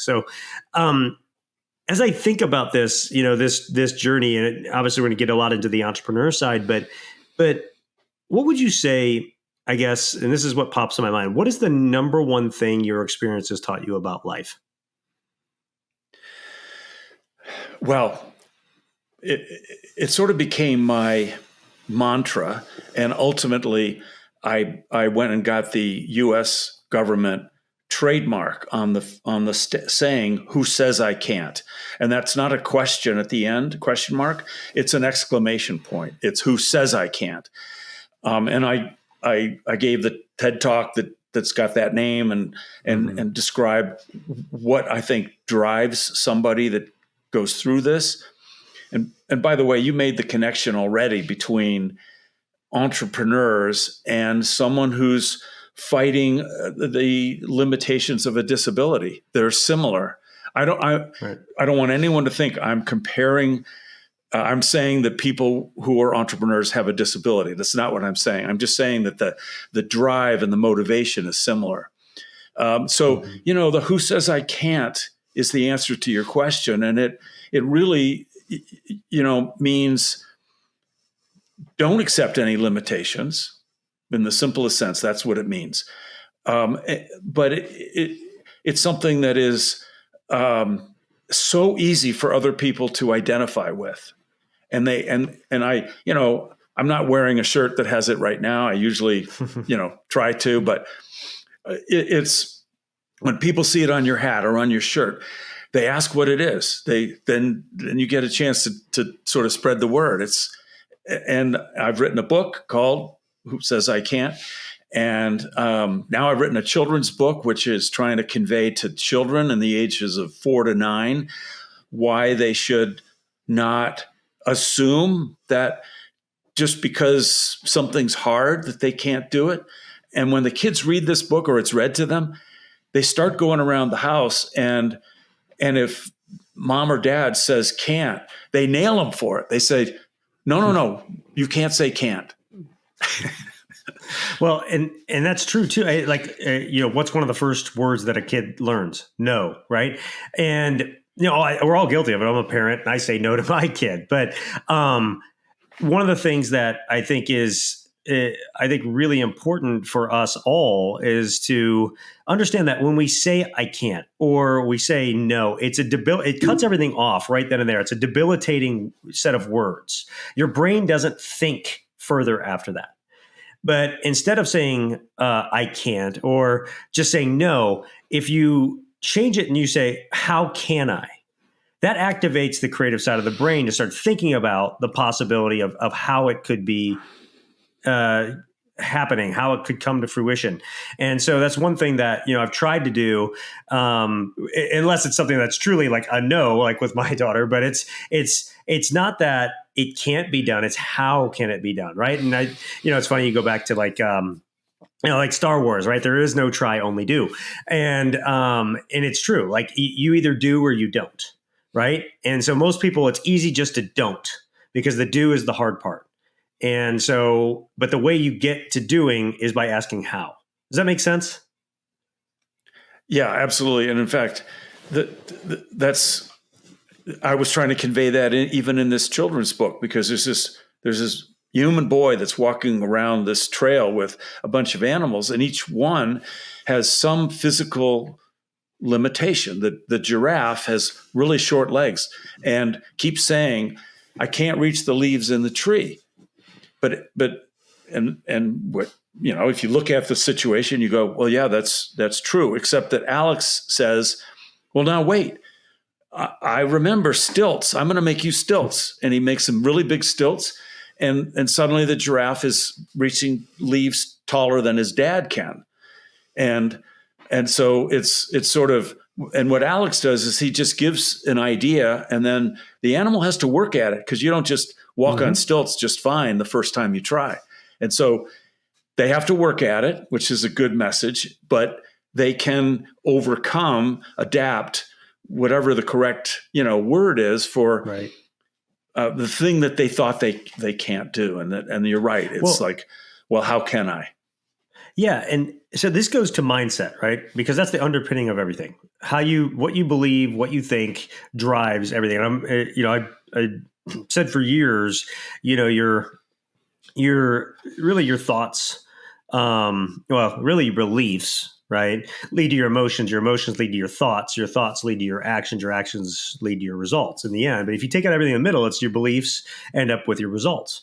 So, as I think about this, this journey, and obviously we're going to get a lot into the entrepreneur side, but what would you say, I guess, and this is what pops in my mind, what is the number one thing your experience has taught you about life? Well, it sort of became my mantra, and ultimately I went and got the U.S. government trademark on the saying, "Who says I can't?" And that's not a question at the end, question mark. It's an exclamation point. It's "Who says I can't?" And I gave the TED talk that's got that name and describe what I think drives somebody that goes through this. And by the way, you made the connection already between entrepreneurs and someone who's fighting the limitations of a disability. They're similar. I don't want anyone to think I'm comparing. I'm saying that people who are entrepreneurs have a disability. That's not what I'm saying. I'm just saying that the drive and the motivation is similar. The "who says I can't" is the answer to your question, and it really means don't accept any limitations in the simplest sense. That's what it means. But it's something that is so easy for other people to identify with. And I, I'm not wearing a shirt that has it right now. I usually, try to, but it's when people see it on your hat or on your shirt, they ask what it is. Then you get a chance to sort of spread the word. And I've written a book called "Who Says I Can't?" And now I've written a children's book, which is trying to convey to children in the ages of 4 to 9 why they should not assume that just because something's hard that they can't do it. And when the kids read this book or it's read to them, they start going around the house and if mom or dad says can't, they nail them for it. They say, no, you can't say can't. Well, and that's true too. What's one of the first words that a kid learns? No, right? And we're all guilty of it. I'm a parent and I say no to my kid. But one of the things that I think is really important for us all is to understand that when we say I can't or we say no, it cuts everything off right then and there. It's a debilitating set of words. Your brain doesn't think further after that. But instead of saying I can't or just saying no, if you change it and you say, how can I? That activates the creative side of the brain to start thinking about the possibility of how it could be happening, how it could come to fruition. And so that's one thing that, I've tried to do, unless it's something that's truly like a no, like with my daughter, but it's not that it can't be done. It's how can it be done. Right. And it's funny, you go back to like Star Wars, right? There is no try, only do. And it's true. Like you either do or you don't. Right. And so most people, it's easy just to don't, because the do is the hard part. And so, but the way you get to doing is by asking how. Does that make sense? Yeah, absolutely. And in fact, I was trying to convey that even in this children's book, because there's this human boy that's walking around this trail with a bunch of animals, and each one has some physical limitation. The giraffe has really short legs and keeps saying, "I can't reach the leaves in the tree." But what, if you look at the situation, you go, well, yeah, that's true. Except that Alex says, well, now wait, I remember stilts. I'm going to make you stilts. And he makes some really big stilts. And suddenly the giraffe is reaching leaves taller than his dad can. And so it's sort of, and what Alex does is he just gives an idea, and then the animal has to work at it, because you don't just walk on stilts just fine the first time you try. And so they have to work at it, which is a good message, but they can overcome, adapt, whatever the correct, word is for right. The thing that they thought they can't do. And you're right. It's well, how can I? Yeah, and so this goes to mindset, right? Because that's the underpinning of everything. What you believe, what you think drives everything. And I said for years, your really your thoughts, really your beliefs, right, lead to your emotions lead to your thoughts lead to your actions lead to your results in the end. But if you take out everything in the middle, it's your beliefs end up with your results.